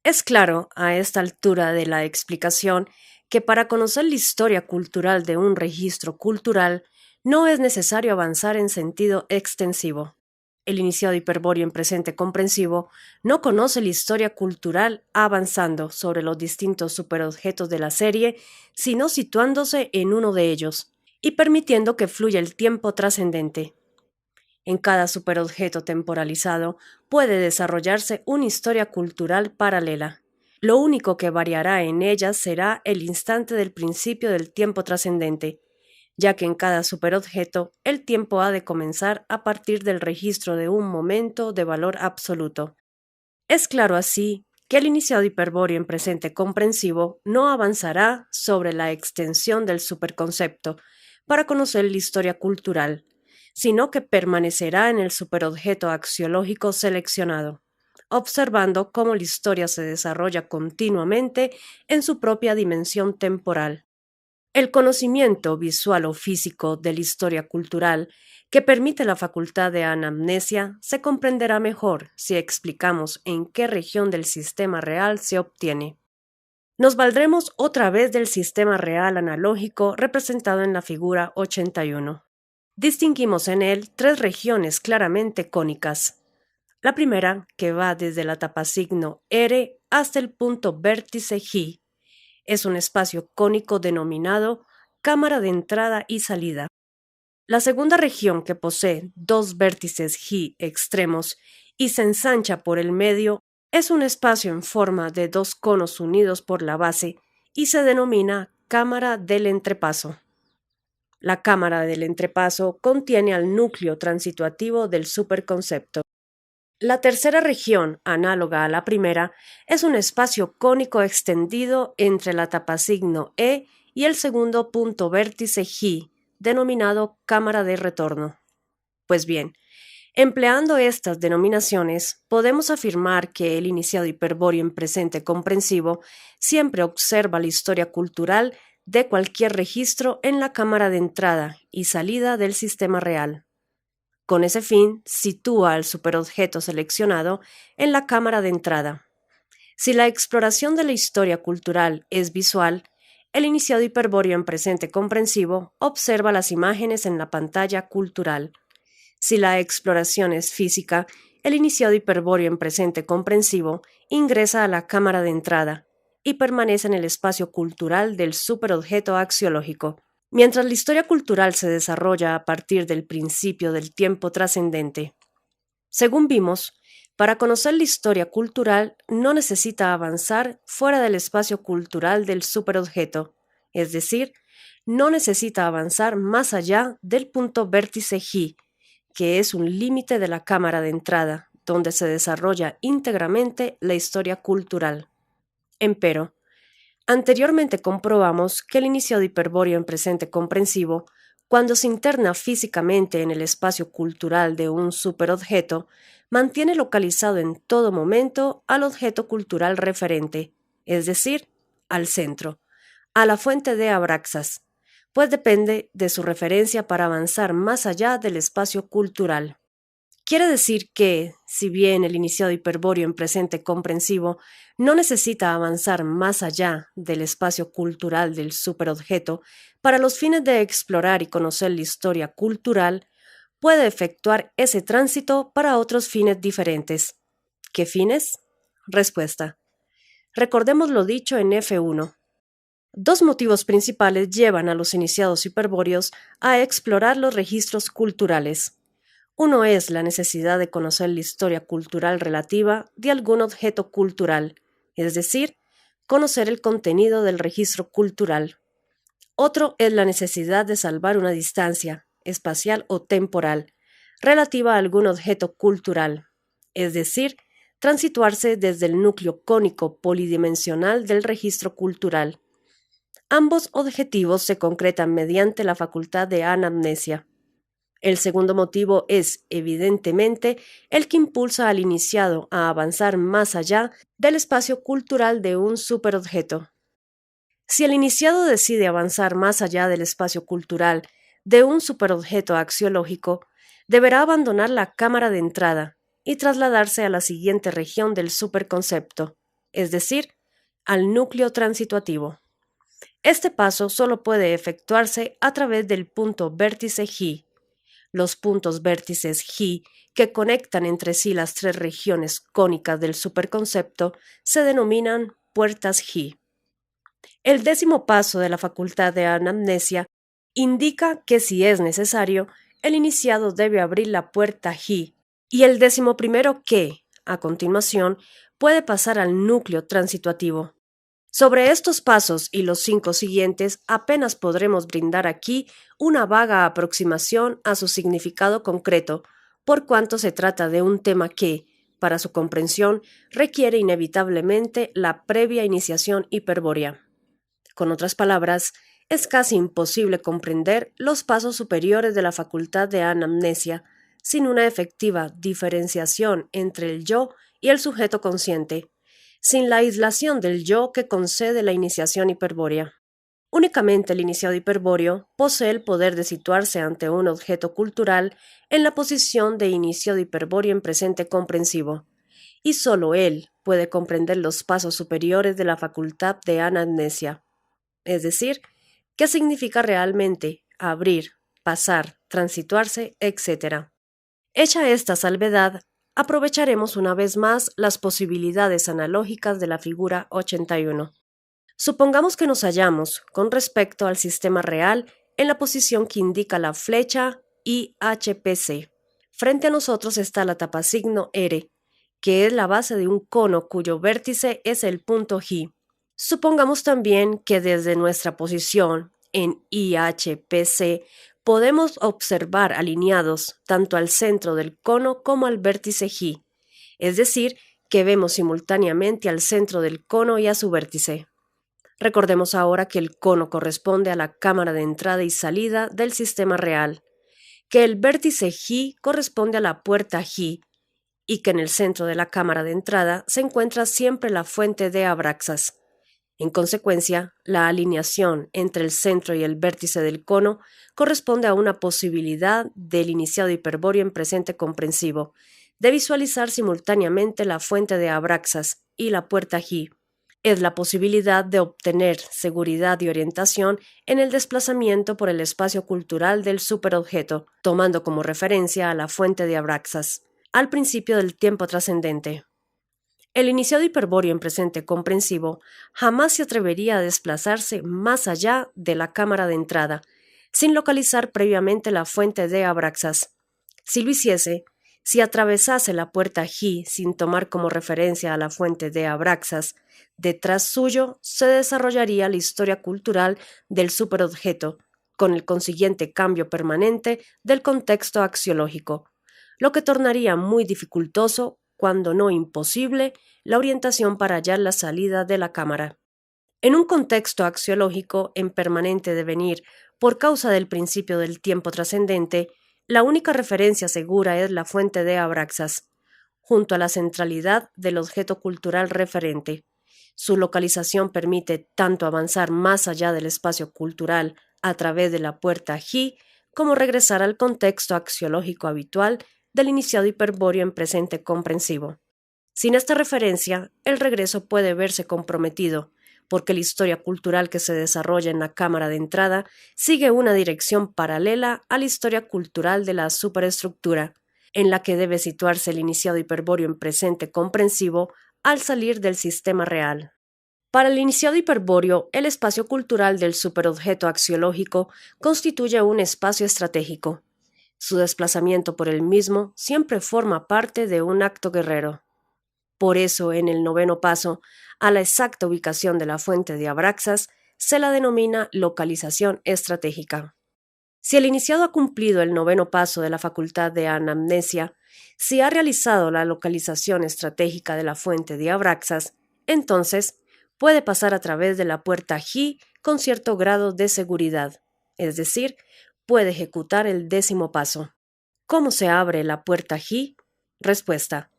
Es claro, a esta altura de la explicación, que para conocer la historia cultural de un registro cultural no es necesario avanzar en sentido extensivo. El iniciado hiperbóreo en presente comprensivo no conoce la historia cultural avanzando sobre los distintos superobjetos de la serie, sino situándose en uno de ellos y permitiendo que fluya el tiempo trascendente. En cada superobjeto temporalizado puede desarrollarse una historia cultural paralela. Lo único que variará en ella será el instante del principio del tiempo trascendente, ya que en cada superobjeto el tiempo ha de comenzar a partir del registro de un momento de valor absoluto. Es claro así que el iniciado hiperbóreo en presente comprensivo no avanzará sobre la extensión del superconcepto para conocer la historia cultural, sino que permanecerá en el superobjeto axiológico seleccionado, observando cómo la historia se desarrolla continuamente en su propia dimensión temporal. El conocimiento visual o físico de la historia cultural que permite la facultad de anamnesia se comprenderá mejor si explicamos en qué región del sistema real se obtiene. Nos valdremos otra vez del sistema real analógico representado en la figura 81. Distinguimos en él tres regiones claramente cónicas. La primera, que va desde la tapasigno R hasta el punto vértice J, es un espacio cónico denominado cámara de entrada y salida. La segunda región, que posee dos vértices J extremos y se ensancha por el medio, es un espacio en forma de dos conos unidos por la base y se denomina cámara del entrepaso. La cámara del entrepaso contiene al núcleo transituativo del superconcepto. La tercera región, análoga a la primera, es un espacio cónico extendido entre la tapasigno E y el segundo punto vértice J, denominado cámara de retorno. Pues bien, empleando estas denominaciones, podemos afirmar que el iniciado hiperbóreo en presente comprensivo siempre observa la historia cultural de cualquier registro en la cámara de entrada y salida del sistema real. Con ese fin, sitúa al superobjeto seleccionado en la cámara de entrada. Si la exploración de la historia cultural es visual, el iniciado hiperbóreo en presente comprensivo observa las imágenes en la pantalla cultural. Si la exploración es física, el iniciado hiperbóreo en presente comprensivo ingresa a la cámara de entrada y permanece en el espacio cultural del superobjeto axiológico. Mientras la historia cultural se desarrolla a partir del principio del tiempo trascendente. Según vimos, para conocer la historia cultural no necesita avanzar fuera del espacio cultural del superobjeto, es decir, no necesita avanzar más allá del punto vértice J, que es un límite de la cámara de entrada, donde se desarrolla íntegramente la historia cultural. Empero, anteriormente comprobamos que el iniciado hiperbóreo en presente comprensivo, cuando se interna físicamente en el espacio cultural de un superobjeto, mantiene localizado en todo momento al objeto cultural referente, es decir, al centro, a la fuente de Abraxas, pues depende de su referencia para avanzar más allá del espacio cultural. Quiere decir que, si bien el iniciado hiperbóreo en presente comprensivo no necesita avanzar más allá del espacio cultural del superobjeto para los fines de explorar y conocer la historia cultural, puede efectuar ese tránsito para otros fines diferentes. ¿Qué fines? Respuesta. Recordemos lo dicho en F1. Dos motivos principales llevan a los iniciados hiperbóreos a explorar los registros culturales. Uno es la necesidad de conocer la historia cultural relativa de algún objeto cultural, es decir, conocer el contenido del registro cultural. Otro es la necesidad de salvar una distancia, espacial o temporal, relativa a algún objeto cultural, es decir, transituarse desde el núcleo cónico polidimensional del registro cultural. Ambos objetivos se concretan mediante la facultad de anamnesia. El segundo motivo es, evidentemente, el que impulsa al iniciado a avanzar más allá del espacio cultural de un superobjeto. Si el iniciado decide avanzar más allá del espacio cultural de un superobjeto axiológico, deberá abandonar la cámara de entrada y trasladarse a la siguiente región del superconcepto, es decir, al núcleo transitativo. Este paso solo puede efectuarse a través del punto vértice G. Los puntos vértices G que conectan entre sí las tres regiones cónicas del superconcepto se denominan puertas G. El 10º paso de la facultad de anamnesia indica que si es necesario, el iniciado debe abrir la puerta G y el 11º que, a continuación, puede pasar al núcleo transituativo. Sobre estos pasos y los 5 siguientes apenas podremos brindar aquí una vaga aproximación a su significado concreto, por cuanto se trata de un tema que, para su comprensión, requiere inevitablemente la previa iniciación hiperbórea. Con otras palabras, es casi imposible comprender los pasos superiores de la facultad de anamnesia sin una efectiva diferenciación entre el yo y el sujeto consciente, sin la aislación del yo que concede la iniciación hiperbórea. Únicamente el iniciado hiperbóreo posee el poder de situarse ante un objeto cultural en la posición de iniciado hiperbóreo en presente comprensivo, y sólo él puede comprender los pasos superiores de la facultad de anamnesia, es decir, qué significa realmente abrir, pasar, transituarse, etc. Hecha esta salvedad, aprovecharemos una vez más las posibilidades analógicas de la figura 81. Supongamos que nos hallamos, con respecto al sistema real, en la posición que indica la flecha IHPC. Frente a nosotros está la tapasigno R, que es la base de un cono cuyo vértice es el punto G. Supongamos también que desde nuestra posición en IHPC podemos observar alineados tanto al centro del cono como al vértice G, es decir, que vemos simultáneamente al centro del cono y a su vértice. Recordemos ahora que el cono corresponde a la cámara de entrada y salida del sistema real, que el vértice G corresponde a la puerta G y que en el centro de la cámara de entrada se encuentra siempre la fuente de Abraxas. En consecuencia, la alineación entre el centro y el vértice del cono corresponde a una posibilidad del iniciado hiperbóreo en presente comprensivo, de visualizar simultáneamente la fuente de Abraxas y la puerta G. Es la posibilidad de obtener seguridad y orientación en el desplazamiento por el espacio cultural del superobjeto, tomando como referencia a la fuente de Abraxas, al principio del tiempo trascendente. El iniciado hiperbóreo en presente comprensivo jamás se atrevería a desplazarse más allá de la cámara de entrada, sin localizar previamente la fuente de Abraxas. Si lo hiciese, si atravesase la puerta G sin tomar como referencia a la fuente de Abraxas, detrás suyo se desarrollaría la historia cultural del superobjeto, con el consiguiente cambio permanente del contexto axiológico, lo que tornaría muy dificultoso, cuando no imposible, la orientación para hallar la salida de la cámara. En un contexto axiológico en permanente devenir por causa del principio del tiempo trascendente, la única referencia segura es la fuente de Abraxas, junto a la centralidad del objeto cultural referente. Su localización permite tanto avanzar más allá del espacio cultural a través de la puerta G, como regresar al contexto axiológico habitual del iniciado hiperbóreo en presente comprensivo. Sin esta referencia, el regreso puede verse comprometido, porque la historia cultural que se desarrolla en la cámara de entrada sigue una dirección paralela a la historia cultural de la superestructura, en la que debe situarse el iniciado hiperbóreo en presente comprensivo al salir del sistema real. Para el iniciado hiperbóreo, el espacio cultural del superobjeto axiológico constituye un espacio estratégico. Su desplazamiento por el mismo siempre forma parte de un acto guerrero. Por eso, en el 9º paso, a la exacta ubicación de la fuente de Abraxas se la denomina localización estratégica. Si el iniciado ha cumplido el 9º paso de la facultad de anamnesia, si ha realizado la localización estratégica de la fuente de Abraxas, entonces puede pasar a través de la puerta G con cierto grado de seguridad, es decir, puede ejecutar el 10º paso. ¿Cómo se abre la puerta G? Respuesta.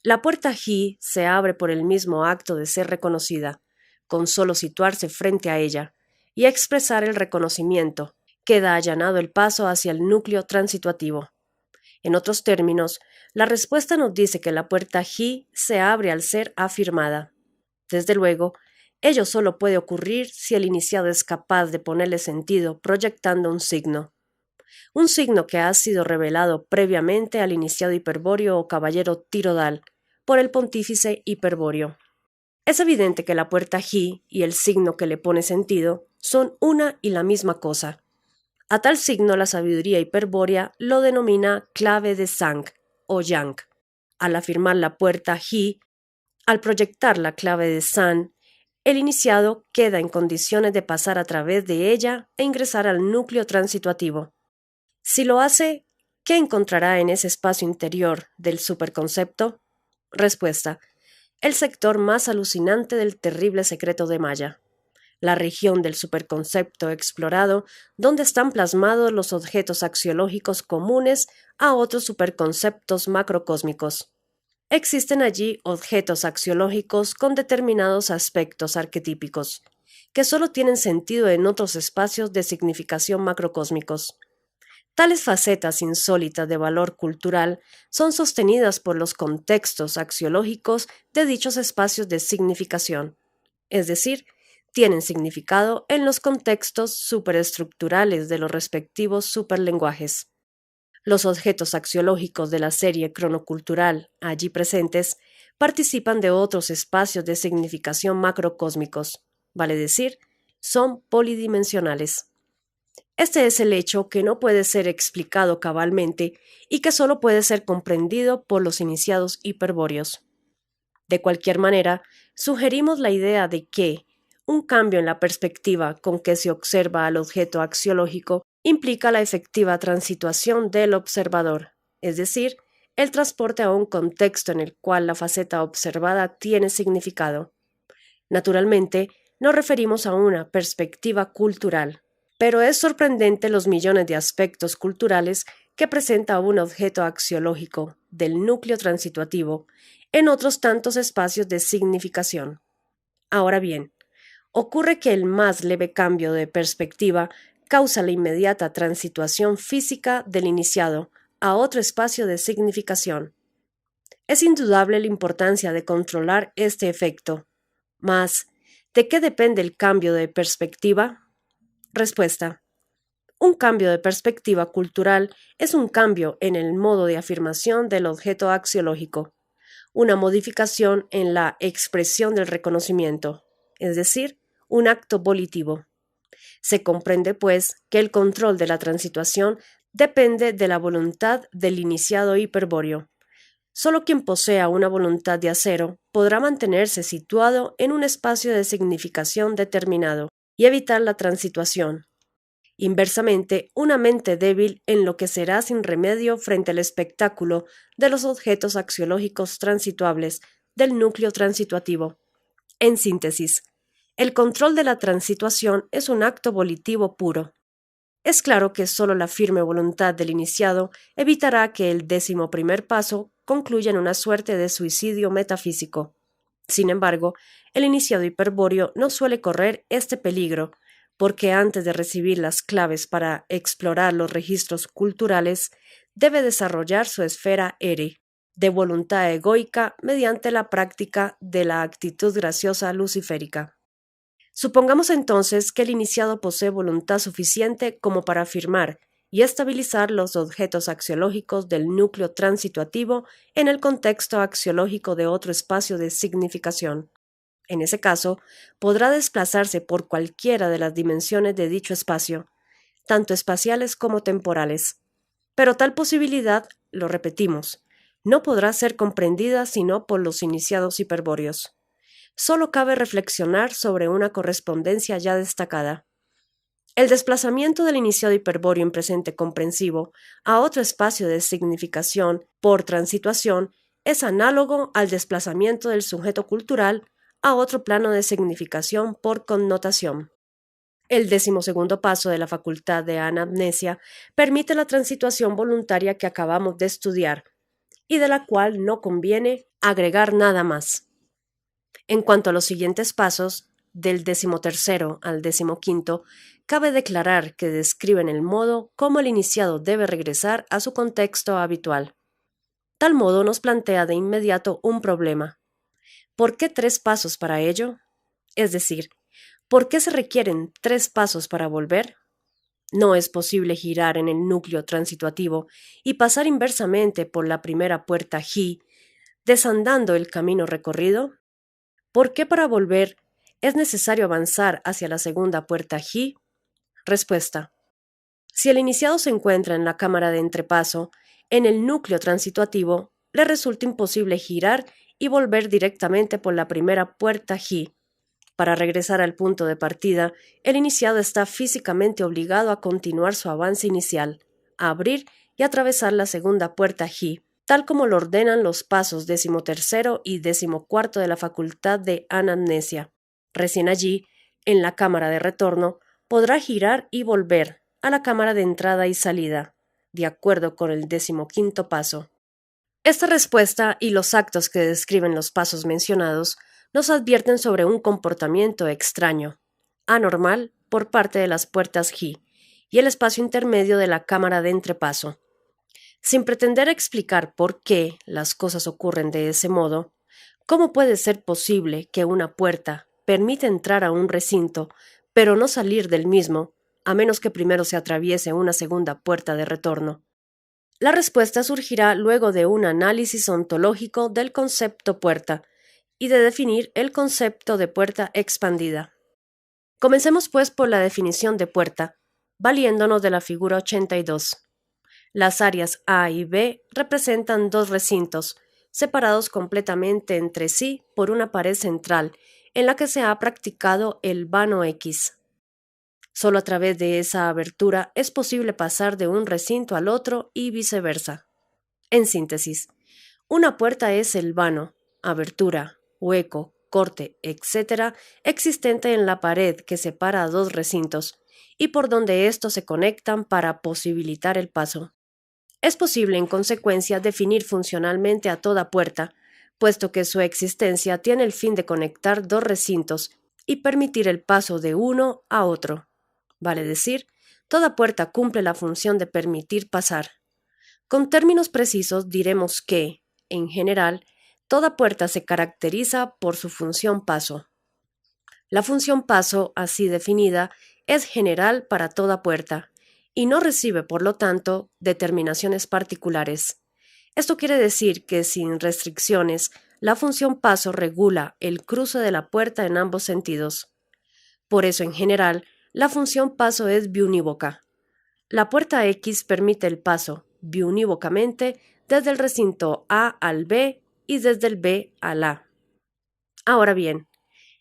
La puerta G se abre por el mismo acto de ser reconocida, con solo situarse frente a ella, y expresar el reconocimiento. Queda allanado el paso hacia el núcleo transituativo. En otros términos, la respuesta nos dice que la puerta G se abre al ser afirmada. Desde luego, ello solo puede ocurrir si el iniciado es capaz de ponerle sentido proyectando un signo que ha sido revelado previamente al iniciado hiperbóreo o caballero tirodal por el pontífice hiperbóreo. Es evidente que la puerta Ji y el signo que le pone sentido son una y la misma cosa. A tal signo la sabiduría hiperbórea lo denomina clave de Sang o Yang. Al afirmar la puerta Ji, al proyectar la clave de San, el iniciado queda en condiciones de pasar a través de ella e ingresar al núcleo transituativo. Si lo hace, ¿qué encontrará en ese espacio interior del superconcepto? Respuesta: el sector más alucinante del terrible secreto de Maya, la región del superconcepto explorado donde están plasmados los objetos axiológicos comunes a otros superconceptos macrocósmicos. Existen allí objetos axiológicos con determinados aspectos arquetípicos, que solo tienen sentido en otros espacios de significación macrocósmicos. Tales facetas insólitas de valor cultural son sostenidas por los contextos axiológicos de dichos espacios de significación, es decir, tienen significado en los contextos superestructurales de los respectivos superlenguajes. Los objetos axiológicos de la serie cronocultural allí presentes participan de otros espacios de significación macrocósmicos, vale decir, son polidimensionales. Este es el hecho que no puede ser explicado cabalmente y que solo puede ser comprendido por los iniciados hiperbóreos. De cualquier manera, sugerimos la idea de que un cambio en la perspectiva con que se observa al objeto axiológico implica la efectiva transituación del observador, es decir, el transporte a un contexto en el cual la faceta observada tiene significado. Naturalmente, nos referimos a una perspectiva cultural, pero es sorprendente los millones de aspectos culturales que presenta un objeto axiológico del núcleo transituativo en otros tantos espacios de significación. Ahora bien, ocurre que el más leve cambio de perspectiva causa la inmediata transituación física del iniciado a otro espacio de significación. Es indudable la importancia de controlar este efecto, mas ¿de qué depende el cambio de perspectiva? Respuesta: un cambio de perspectiva cultural es un cambio en el modo de afirmación del objeto axiológico, una modificación en la expresión del reconocimiento, es decir, un acto volitivo. Se comprende, pues, que el control de la transituación depende de la voluntad del iniciado hiperbóreo. Solo quien posea una voluntad de acero podrá mantenerse situado en un espacio de significación determinado y evitar la transituación. Inversamente, una mente débil enloquecerá sin remedio frente al espectáculo de los objetos axiológicos transituables del núcleo transituativo. En síntesis, el control de la transituación es un acto volitivo puro. Es claro que solo la firme voluntad del iniciado evitará que el 11º paso concluya en una suerte de suicidio metafísico. Sin embargo, el iniciado hiperbóreo no suele correr este peligro, porque antes de recibir las claves para explorar los registros culturales, debe desarrollar su esfera ere, de voluntad egoica mediante la práctica de la actitud graciosa luciférica. Supongamos entonces que el iniciado posee voluntad suficiente como para afirmar y estabilizar los objetos axiológicos del núcleo transituativo en el contexto axiológico de otro espacio de significación. En ese caso, podrá desplazarse por cualquiera de las dimensiones de dicho espacio, tanto espaciales como temporales. Pero tal posibilidad, lo repetimos, no podrá ser comprendida sino por los iniciados hiperbóreos. Solo cabe reflexionar sobre una correspondencia ya destacada. El desplazamiento del iniciado hiperbóreo en presente comprensivo a otro espacio de significación por transituación es análogo al desplazamiento del sujeto cultural a otro plano de significación por connotación. El 12º paso de la facultad de anamnesia permite la transituación voluntaria que acabamos de estudiar y de la cual no conviene agregar nada más. En cuanto a los siguientes pasos, del 13º al 15º, cabe declarar que describen el modo como el iniciado debe regresar a su contexto habitual. Tal modo nos plantea de inmediato un problema. ¿Por qué 3 pasos para ello? Es decir, ¿por qué se requieren 3 pasos para volver? No es posible girar en el núcleo transituativo y pasar inversamente por la primera puerta G, desandando el camino recorrido. ¿Por qué para volver es necesario avanzar hacia la segunda puerta G? Respuesta. Si el iniciado se encuentra en la cámara de entrepaso, en el núcleo transituativo, le resulta imposible girar y volver directamente por la primera puerta G. Para regresar al punto de partida, el iniciado está físicamente obligado a continuar su avance inicial, a abrir y atravesar la segunda puerta G, tal como lo ordenan los pasos 13º y 14º de la facultad de anamnesia. Recién allí, en la cámara de retorno, podrá girar y volver a la cámara de entrada y salida, de acuerdo con el 15º paso. Esta respuesta y los actos que describen los pasos mencionados nos advierten sobre un comportamiento extraño, anormal, por parte de las puertas G y el espacio intermedio de la cámara de entrepaso. Sin pretender explicar por qué las cosas ocurren de ese modo, ¿cómo puede ser posible que una puerta permita entrar a un recinto, pero no salir del mismo, a menos que primero se atraviese una segunda puerta de retorno? La respuesta surgirá luego de un análisis ontológico del concepto puerta y de definir el concepto de puerta expandida. Comencemos pues por la definición de puerta, valiéndonos de la figura 82. Las áreas A y B representan dos recintos, separados completamente entre sí por una pared central, en la que se ha practicado el vano X. Solo a través de esa abertura es posible pasar de un recinto al otro y viceversa. En síntesis, una puerta es el vano, abertura, hueco, corte, etc., existente en la pared que separa a dos recintos y por donde estos se conectan para posibilitar el paso. Es posible, en consecuencia, definir funcionalmente a toda puerta, puesto que su existencia tiene el fin de conectar dos recintos y permitir el paso de uno a otro. Vale decir, toda puerta cumple la función de permitir pasar. Con términos precisos diremos que, en general, toda puerta se caracteriza por su función paso. La función paso, así definida, es general para toda puerta y no recibe, por lo tanto, determinaciones particulares. Esto quiere decir que, sin restricciones, la función paso regula el cruce de la puerta en ambos sentidos. Por eso, en general, la función paso es biunívoca. La puerta X permite el paso, biunívocamente, desde el recinto A al B y desde el B al A. Ahora bien,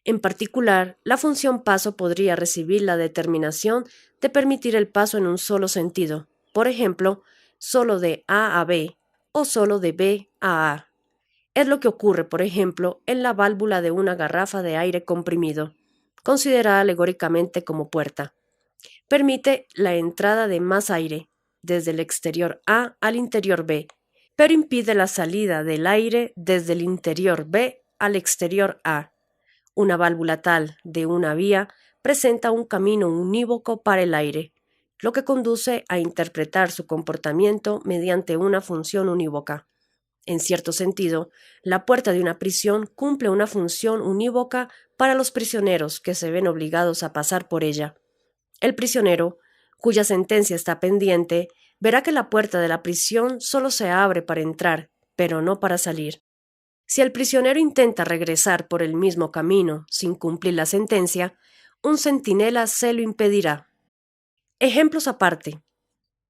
en particular, la función paso podría recibir la determinación de permitir el paso en un solo sentido, por ejemplo, solo de A a B o solo de B a A. Es lo que ocurre, por ejemplo, en la válvula de una garrafa de aire comprimido, considerada alegóricamente como puerta. Permite la entrada de más aire, desde el exterior A al interior B, pero impide la salida del aire desde el interior B al exterior A. Una válvula tal de una vía presenta un camino unívoco para el aire, lo que conduce a interpretar su comportamiento mediante una función unívoca. En cierto sentido, la puerta de una prisión cumple una función unívoca para los prisioneros que se ven obligados a pasar por ella. El prisionero, cuya sentencia está pendiente, verá que la puerta de la prisión solo se abre para entrar, pero no para salir. Si el prisionero intenta regresar por el mismo camino sin cumplir la sentencia, un centinela se lo impedirá. Ejemplos aparte.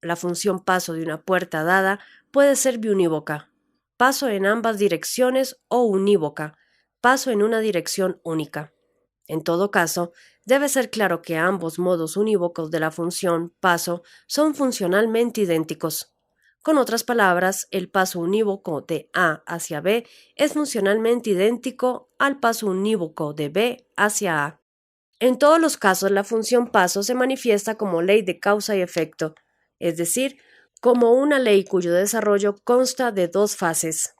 La función paso de una puerta dada puede ser biunívoca, paso en ambas direcciones, o unívoca, paso en una dirección única. En todo caso, debe ser claro que ambos modos unívocos de la función paso son funcionalmente idénticos. Con otras palabras, el paso unívoco de A hacia B es funcionalmente idéntico al paso unívoco de B hacia A. En todos los casos, la función paso se manifiesta como ley de causa y efecto, es decir, como una ley cuyo desarrollo consta de dos fases,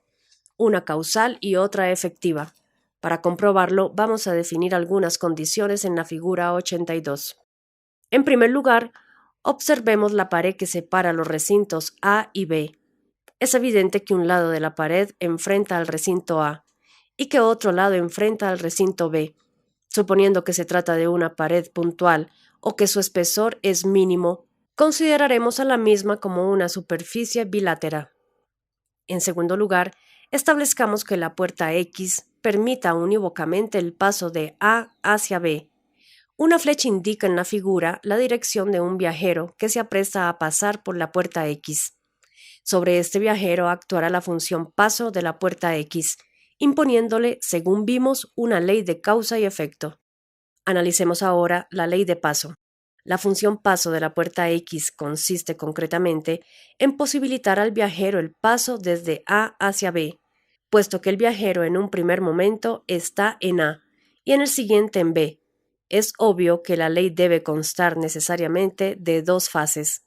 una causal y otra efectiva. Para comprobarlo, vamos a definir algunas condiciones en la figura 82. En primer lugar, observemos la pared que separa los recintos A y B. Es evidente que un lado de la pared enfrenta al recinto A y que otro lado enfrenta al recinto B, suponiendo que se trata de una pared puntual o que su espesor es mínimo, consideraremos a la misma como una superficie bilátera. En segundo lugar, establezcamos que la puerta X permita unívocamente el paso de A hacia B. Una flecha indica en la figura la dirección de un viajero que se apresta a pasar por la puerta X. Sobre este viajero actuará la función paso de la puerta X, imponiéndole, según vimos, una ley de causa y efecto. Analicemos ahora la ley de paso. La función paso de la puerta X consiste concretamente en posibilitar al viajero el paso desde A hacia B, puesto que el viajero en un primer momento está en A y en el siguiente en B. Es obvio que la ley debe constar necesariamente de dos fases.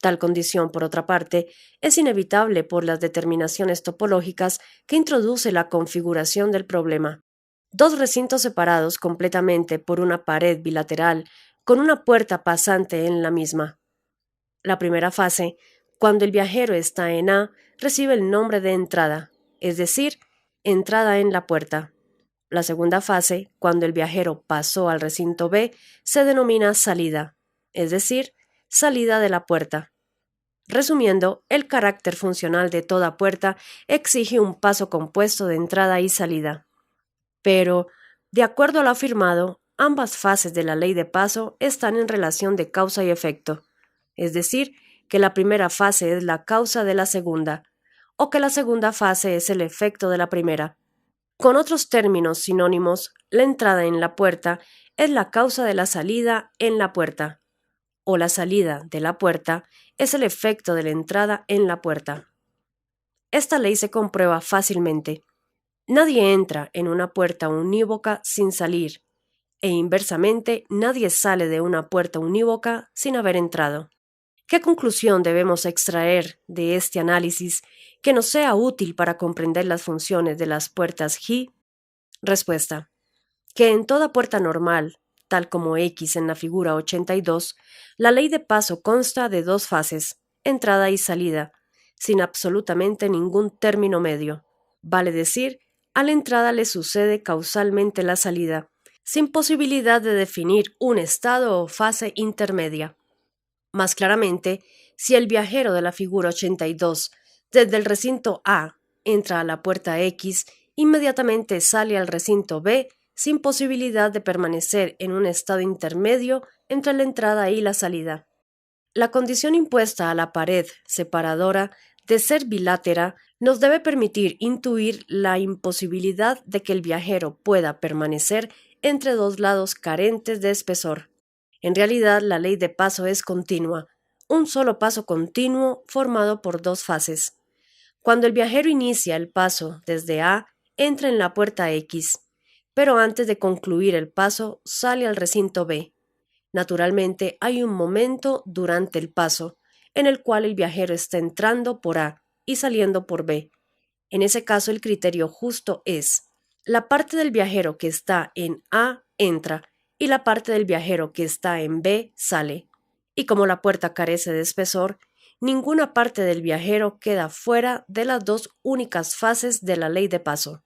Tal condición, por otra parte, es inevitable por las determinaciones topológicas que introduce la configuración del problema. Dos recintos separados completamente por una pared bilateral con una puerta pasante en la misma. La primera fase, cuando el viajero está en A, recibe el nombre de entrada, es decir, entrada en la puerta. La segunda fase, cuando el viajero pasó al recinto B, se denomina salida, es decir, salida de la puerta. Resumiendo, el carácter funcional de toda puerta exige un paso compuesto de entrada y salida. Pero, de acuerdo a lo afirmado, ambas fases de la ley de paso están en relación de causa y efecto, es decir, que la primera fase es la causa de la segunda, o que la segunda fase es el efecto de la primera. Con otros términos sinónimos, la entrada en la puerta es la causa de la salida en la puerta, o la salida de la puerta es el efecto de la entrada en la puerta. Esta ley se comprueba fácilmente. Nadie entra en una puerta unívoca sin salir, e inversamente nadie sale de una puerta unívoca sin haber entrado. ¿Qué conclusión debemos extraer de este análisis que nos sea útil para comprender las funciones de las puertas G? Respuesta: que en toda puerta normal, tal como X en la figura 82, la ley de paso consta de dos fases, entrada y salida, sin absolutamente ningún término medio. Vale decir, a la entrada le sucede causalmente la salida, sin posibilidad de definir un estado o fase intermedia. Más claramente, si el viajero de la figura 82 desde el recinto A entra a la puerta X, inmediatamente sale al recinto B sin posibilidad de permanecer en un estado intermedio entre la entrada y la salida. La condición impuesta a la pared separadora de ser bilátera nos debe permitir intuir la imposibilidad de que el viajero pueda permanecer entre dos lados carentes de espesor. En realidad, la ley de paso es continua, un solo paso continuo formado por dos fases. Cuando el viajero inicia el paso desde A, entra en la puerta X, pero antes de concluir el paso sale al recinto B. Naturalmente, hay un momento durante el paso en el cual el viajero está entrando por A y saliendo por B. En ese caso, el criterio justo es: la parte del viajero que está en A entra y la parte del viajero que está en B sale. Y como la puerta carece de espesor, ninguna parte del viajero queda fuera de las dos únicas fases de la ley de paso.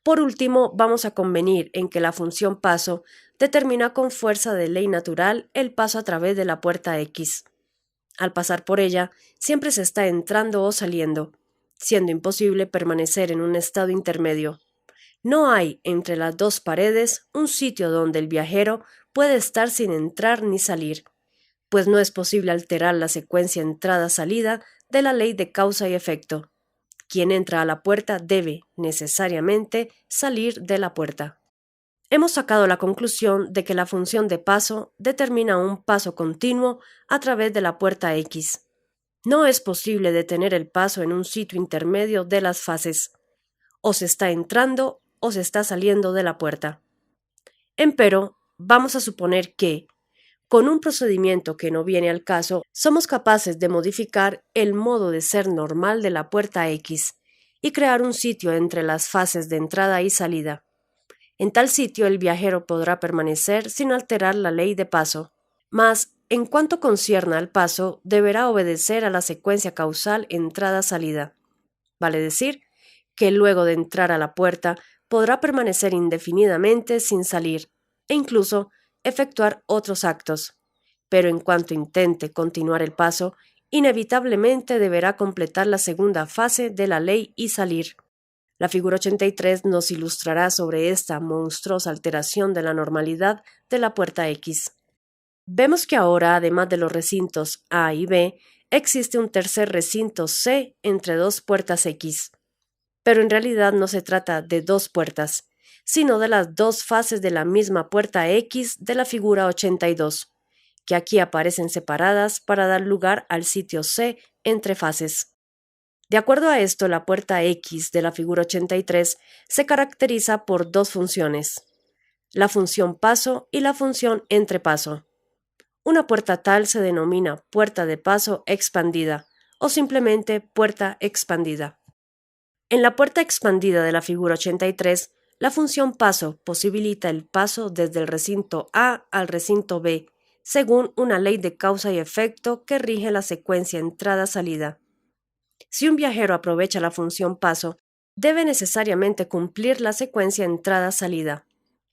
Por último, vamos a convenir en que la función paso determina con fuerza de ley natural el paso a través de la puerta X. Al pasar por ella, siempre se está entrando o saliendo, siendo imposible permanecer en un estado intermedio. No hay entre las dos paredes un sitio donde el viajero puede estar sin entrar ni salir, pues no es posible alterar la secuencia entrada-salida de la ley de causa y efecto. Quien entra a la puerta debe, necesariamente, salir de la puerta. Hemos sacado la conclusión de que la función de paso determina un paso continuo a través de la puerta X. No es posible detener el paso en un sitio intermedio de las fases. O se está entrando o se está saliendo de la puerta. Empero, vamos a suponer que, con un procedimiento que no viene al caso, somos capaces de modificar el modo de ser normal de la puerta X y crear un sitio entre las fases de entrada y salida. En tal sitio el viajero podrá permanecer sin alterar la ley de paso, mas, en cuanto concierne al paso, deberá obedecer a la secuencia causal entrada-salida. Vale decir, que luego de entrar a la puerta podrá permanecer indefinidamente sin salir e incluso efectuar otros actos, pero en cuanto intente continuar el paso, inevitablemente deberá completar la segunda fase de la ley y salir. La figura 83 nos ilustrará sobre esta monstruosa alteración de la normalidad de la puerta X. Vemos que ahora, además de los recintos A y B, existe un tercer recinto C entre dos puertas X. Pero en realidad no se trata de dos puertas, sino de las dos fases de la misma puerta X de la figura 82, que aquí aparecen separadas para dar lugar al sitio C entre fases. De acuerdo a esto, la puerta X de la figura 83 se caracteriza por dos funciones, la función paso y la función entrepaso. Una puerta tal se denomina puerta de paso expandida o simplemente puerta expandida. En la puerta expandida de la figura 83, la función paso posibilita el paso desde el recinto A al recinto B, según una ley de causa y efecto que rige la secuencia entrada-salida. Si un viajero aprovecha la función paso, debe necesariamente cumplir la secuencia entrada-salida.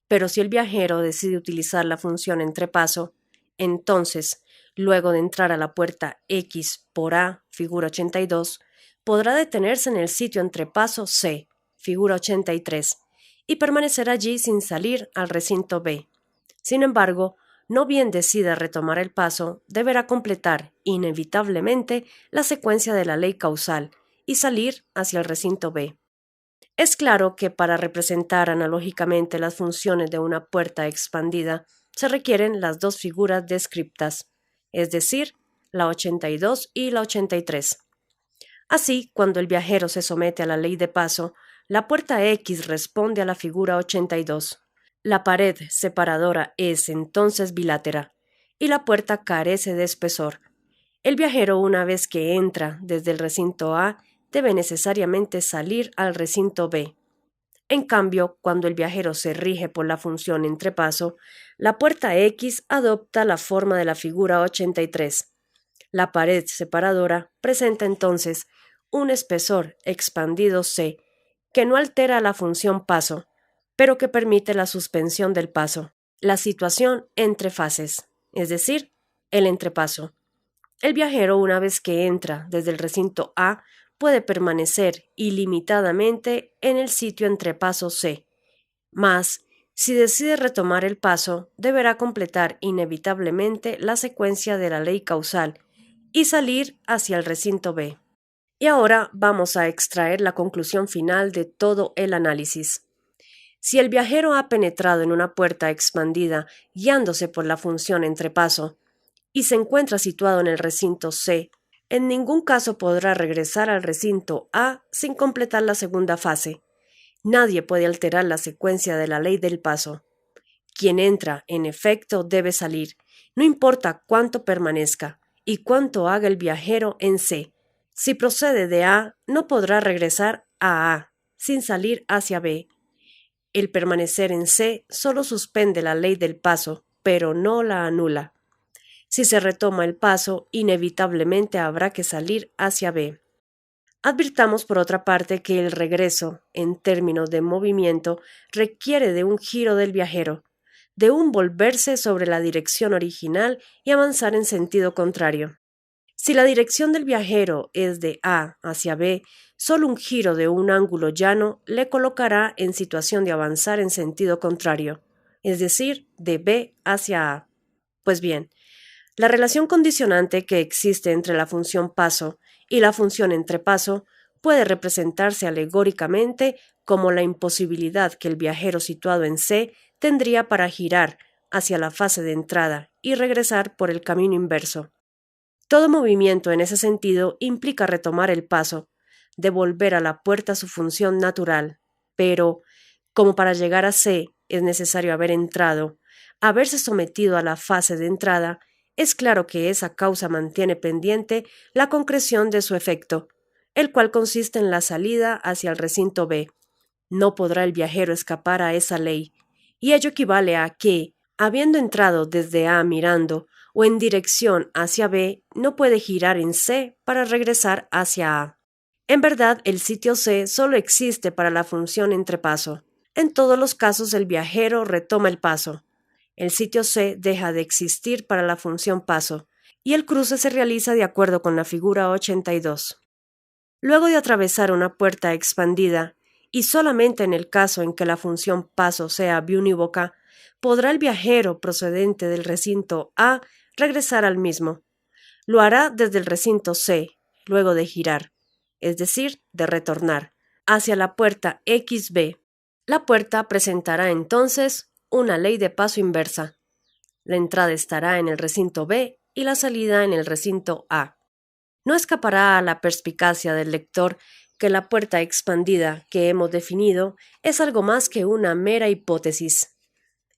Pero si el viajero decide utilizar la función entrepaso, entonces, luego de entrar a la puerta X por A, figura 82, podrá detenerse en el sitio entrepaso C, figura 83, y permanecer allí sin salir al recinto B. Sin embargo, no bien decida retomar el paso, deberá completar, inevitablemente, la secuencia de la ley causal y salir hacia el recinto B. Es claro que para representar analógicamente las funciones de una puerta expandida se requieren las dos figuras descriptas, es decir, la 82 y la 83. Así, cuando el viajero se somete a la ley de paso, la puerta X responde a la figura 82. La pared separadora es entonces bilátera y la puerta carece de espesor. El viajero, una vez que entra desde el recinto A, debe necesariamente salir al recinto B. En cambio, cuando el viajero se rige por la función entrepaso, la puerta X adopta la forma de la figura 83. La pared separadora presenta entonces un espesor expandido C, que no altera la función paso, pero que permite la suspensión del paso, la situación entre fases, es decir, el entrepaso. El viajero, una vez que entra desde el recinto A, puede permanecer ilimitadamente en el sitio entrepaso C, mas, si decide retomar el paso, deberá completar inevitablemente la secuencia de la ley causal y salir hacia el recinto B. Y ahora vamos a extraer la conclusión final de todo el análisis. Si el viajero ha penetrado en una puerta expandida guiándose por la función entrepaso y se encuentra situado en el recinto C, en ningún caso podrá regresar al recinto A sin completar la segunda fase. Nadie puede alterar la secuencia de la ley del paso. Quien entra, en efecto, debe salir, no importa cuánto permanezca y cuánto haga el viajero en C. Si procede de A, no podrá regresar a sin salir hacia B. El permanecer en C solo suspende la ley del paso, pero no la anula. Si se retoma el paso, inevitablemente habrá que salir hacia B. Advirtamos por otra parte que el regreso, en términos de movimiento, requiere de un giro del viajero, de un volverse sobre la dirección original y avanzar en sentido contrario. Si la dirección del viajero es de A hacia B, solo un giro de un ángulo llano le colocará en situación de avanzar en sentido contrario, es decir, de B hacia A. Pues bien, la relación condicionante que existe entre la función paso y la función entrepaso puede representarse alegóricamente como la imposibilidad que el viajero situado en C tendría para girar hacia la fase de entrada y regresar por el camino inverso. Todo movimiento en ese sentido implica retomar el paso, devolver a la puerta su función natural, pero, como para llegar a C es necesario haber entrado, haberse sometido a la fase de entrada, es claro que esa causa mantiene pendiente la concreción de su efecto, el cual consiste en la salida hacia el recinto B. No podrá el viajero escapar a esa ley, y ello equivale a que, habiendo entrado desde A mirando o en dirección hacia B, no puede girar en C para regresar hacia A. En verdad, el sitio C solo existe para la función entrepaso. En todos los casos el viajero retoma el paso. El sitio C deja de existir para la función paso y el cruce se realiza de acuerdo con la figura 82. Luego de atravesar una puerta expandida, y solamente en el caso en que la función paso sea biunívoca, podrá el viajero procedente del recinto A regresar al mismo. Lo hará desde el recinto C, luego de girar, es decir, de retornar, hacia la puerta XB. La puerta presentará entonces una ley de paso inversa. La entrada estará en el recinto B y la salida en el recinto A. No escapará a la perspicacia del lector que la puerta expandida que hemos definido es algo más que una mera hipótesis.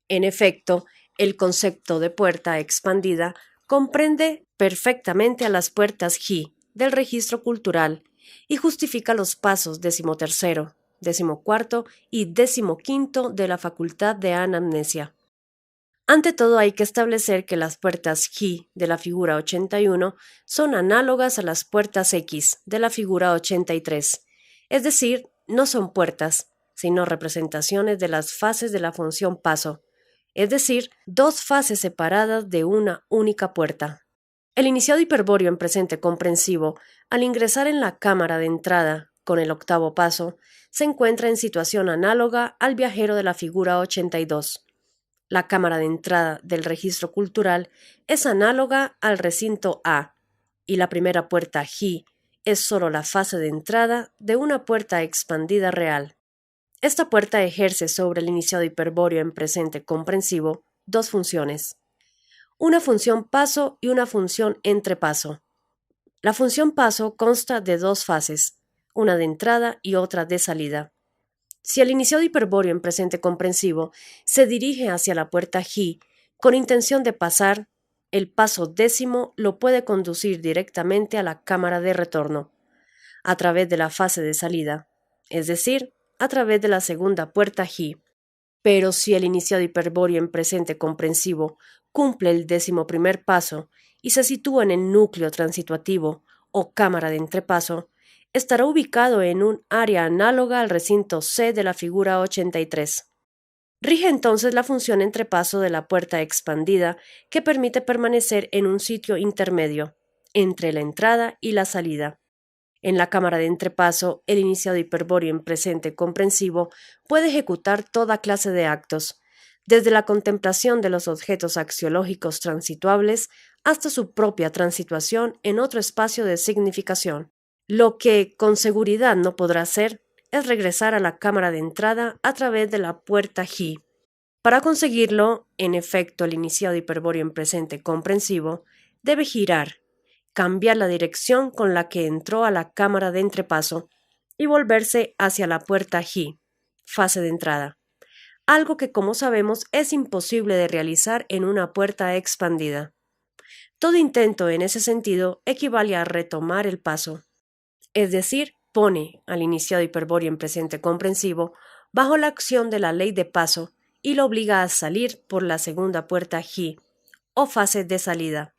En efecto, el concepto de puerta expandida comprende perfectamente a las puertas G del registro cultural y justifica los pasos 13º, 14º y 15º de la facultad de anamnesia. Ante todo hay que establecer que las puertas G de la figura 81 son análogas a las puertas X de la figura 83, es decir, no son puertas, sino representaciones de las fases de la función paso, es decir, dos fases separadas de una única puerta. El iniciado hiperbóreo en presente comprensivo, al ingresar en la cámara de entrada con el octavo paso, se encuentra en situación análoga al viajero de la figura 82. La cámara de entrada del registro cultural es análoga al recinto A y la primera puerta G es solo la fase de entrada de una puerta expandida real. Esta puerta ejerce sobre el iniciado hiperbóreo en presente comprensivo dos funciones: una función paso y una función entrepaso. La función paso consta de dos fases, una de entrada y otra de salida. Si el iniciado hiperbóreo en presente comprensivo se dirige hacia la puerta G con intención de pasar, el paso décimo lo puede conducir directamente a la cámara de retorno, a través de la fase de salida, es decir, a través de la segunda puerta G. Pero si el iniciado hiperbóreo en presente comprensivo cumple el 11º paso y se sitúa en el núcleo transituativo o cámara de entrepaso, estará ubicado en un área análoga al recinto C de la figura 83. Rige entonces la función entrepaso de la puerta expandida que permite permanecer en un sitio intermedio, entre la entrada y la salida. En la cámara de entrepaso, el iniciado hiperbóreo en presente comprensivo puede ejecutar toda clase de actos, desde la contemplación de los objetos axiológicos transituables hasta su propia transituación en otro espacio de significación. Lo que con seguridad no podrá hacer es regresar a la cámara de entrada a través de la puerta G. Para conseguirlo, en efecto, el iniciado hiperbóreo en presente comprensivo debe girar, cambiar la dirección con la que entró a la cámara de entrepaso y volverse hacia la puerta G, fase de entrada, algo que, como sabemos, es imposible de realizar en una puerta expandida. Todo intento en ese sentido equivale a retomar el paso, es decir, pone al iniciado hiperbóreo en presente comprensivo bajo la acción de la ley de paso y lo obliga a salir por la segunda puerta G, o fase de salida.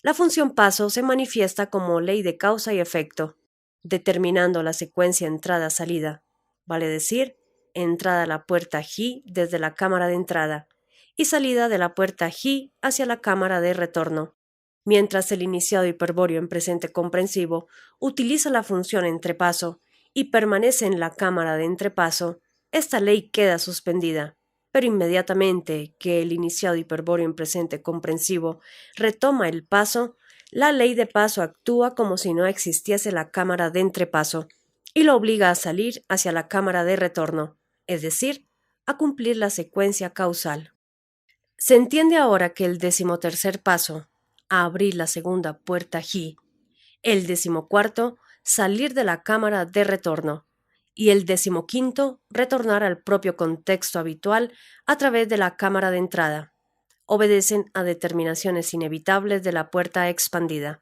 La función paso se manifiesta como ley de causa y efecto, determinando la secuencia entrada-salida, vale decir, entrada a la puerta G desde la cámara de entrada y salida de la puerta G hacia la cámara de retorno. Mientras el iniciado hiperbóreo en presente comprensivo utiliza la función entrepaso y permanece en la cámara de entrepaso, esta ley queda suspendida, pero inmediatamente que el iniciado hiperbóreo en presente comprensivo retoma el paso, la ley de paso actúa como si no existiese la cámara de entrepaso y lo obliga a salir hacia la cámara de retorno, es decir, a cumplir la secuencia causal. Se entiende ahora que el 13º paso, a abrir la segunda puerta G, el 14º, salir de la cámara de retorno, y el 15º, retornar al propio contexto habitual a través de la cámara de entrada, obedecen a determinaciones inevitables de la puerta expandida.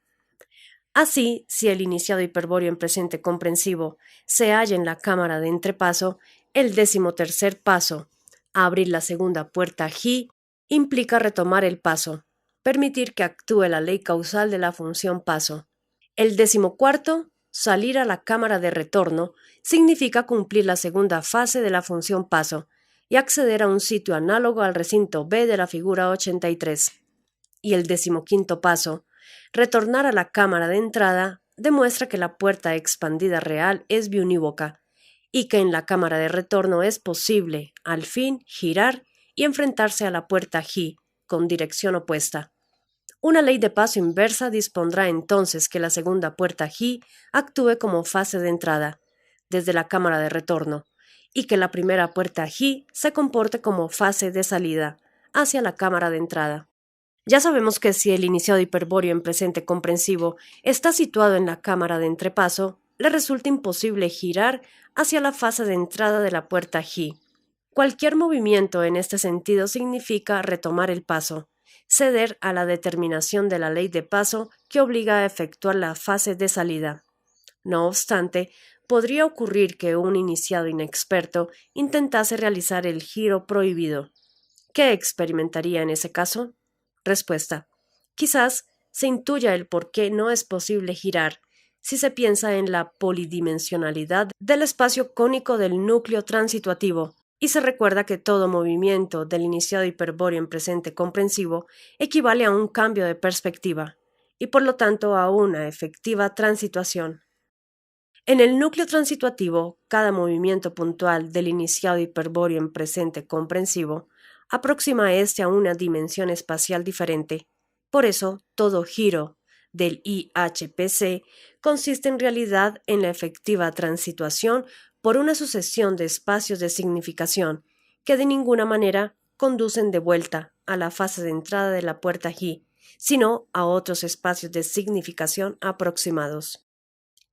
Así, si el iniciado hiperbóreo en presente comprensivo se halla en la cámara de entrepaso, el 13º paso, a abrir la segunda puerta G, implica retomar el paso, permitir que actúe la ley causal de la función paso. El 14º, salir a la cámara de retorno, significa cumplir la segunda fase de la función paso, y acceder a un sitio análogo al recinto B de la figura 83. Y el 15º paso, retornar a la cámara de entrada, demuestra que la puerta expandida real es biunívoca y que en la cámara de retorno es posible, al fin, girar y enfrentarse a la puerta G con dirección opuesta. Una ley de paso inversa dispondrá entonces que la segunda puerta G actúe como fase de entrada, desde la cámara de retorno, y que la primera puerta G se comporte como fase de salida, hacia la cámara de entrada. Ya sabemos que si el iniciado hiperbóreo en presente comprensivo está situado en la cámara de entrepaso, le resulta imposible girar hacia la fase de entrada de la puerta G. Cualquier movimiento en este sentido significa retomar el paso, ceder a la determinación de la ley de paso que obliga a efectuar la fase de salida. No obstante, podría ocurrir que un iniciado inexperto intentase realizar el giro prohibido. ¿Qué experimentaría en ese caso? Respuesta. Quizás se intuya el por qué no es posible girar si se piensa en la polidimensionalidad del espacio cónico del núcleo transituativo y se recuerda que todo movimiento del iniciado hiperbóreo en presente comprensivo equivale a un cambio de perspectiva y por lo tanto a una efectiva transituación. En el núcleo transituativo, cada movimiento puntual del iniciado hiperbóreo en presente comprensivo aproxima a éste a una dimensión espacial diferente. Por eso, todo giro del IHPC consiste en realidad en la efectiva transituación por una sucesión de espacios de significación que de ninguna manera conducen de vuelta a la fase de entrada de la puerta G, sino a otros espacios de significación aproximados.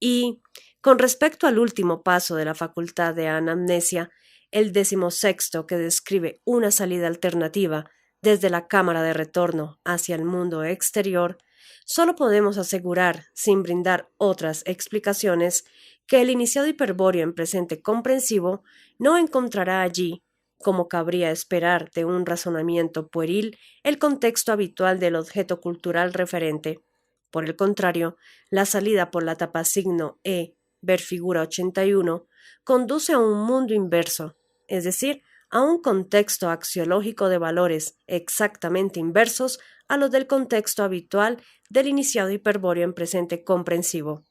Y, con respecto al último paso de la facultad de anamnesia, el 16º que describe una salida alternativa desde la cámara de retorno hacia el mundo exterior, solo podemos asegurar, sin brindar otras explicaciones, que el iniciado hiperbóreo en presente comprensivo no encontrará allí, como cabría esperar de un razonamiento pueril, el contexto habitual del objeto cultural referente. Por el contrario, la salida por la tapa signo E, ver figura 81, conduce a un mundo inverso, es decir, a un contexto axiológico de valores exactamente inversos a los del contexto habitual del iniciado hiperbóreo en presente comprensivo.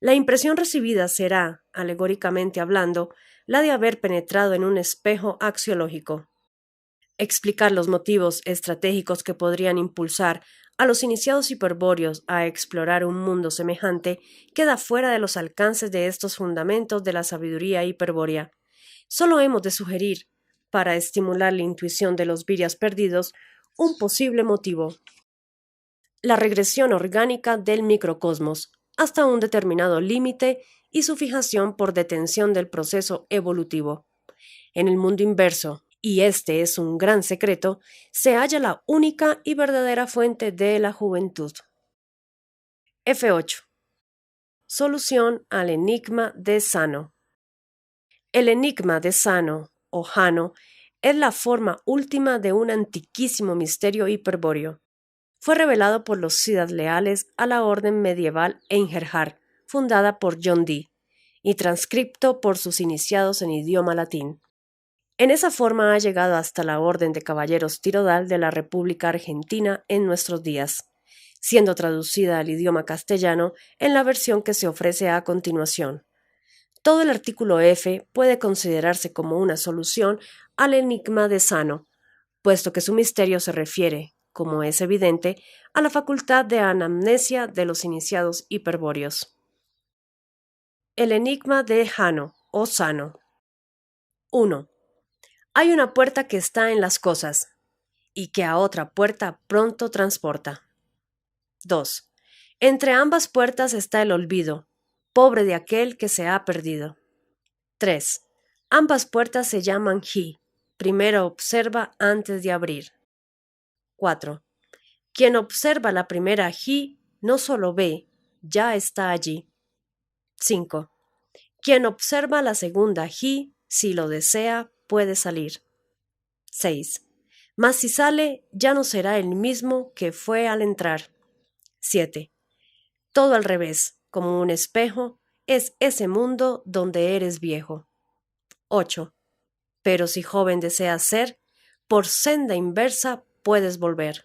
La impresión recibida será, alegóricamente hablando, la de haber penetrado en un espejo axiológico. Explicar los motivos estratégicos que podrían impulsar a los iniciados hiperbóreos a explorar un mundo semejante queda fuera de los alcances de estos fundamentos de la sabiduría hiperbórea. Solo hemos de sugerir, para estimular la intuición de los virias perdidos, un posible motivo: la regresión orgánica del microcosmos hasta un determinado límite y su fijación por detención del proceso evolutivo. En el mundo inverso, y este es un gran secreto, se halla la única y verdadera fuente de la juventud. F8. Solución al enigma de Sano. El enigma de Sano, o Jano, es la forma última de un antiquísimo misterio hiperbóreo. Fue revelado por los Ciudad Leales a la orden medieval Einherjar, fundada por John Dee, y transcripto por sus iniciados en idioma latín. En esa forma ha llegado hasta la Orden de Caballeros Tirodal de la República Argentina en nuestros días, siendo traducida al idioma castellano en la versión que se ofrece a continuación. Todo el artículo F puede considerarse como una solución al enigma de Sano, puesto que su misterio se refiere, como es evidente, a la facultad de anamnesia de los iniciados hiperbóreos. El enigma de Jano o Sano. 1. Hay una puerta que está en las cosas y que a otra puerta pronto transporta. 2. Entre ambas puertas está el olvido, pobre de aquel que se ha perdido. 3. Ambas puertas se llaman Ji. Primero observa antes de abrir. 4. Quien observa la primera Ji no solo ve, ya está allí. 5. Quien observa la segunda Ji, si lo desea, puede salir. 6. Mas si sale, ya no será el mismo que fue al entrar. 7. Todo al revés, como un espejo, es ese mundo donde eres viejo. 8. Pero si joven deseas ser, por senda inversa puedes volver.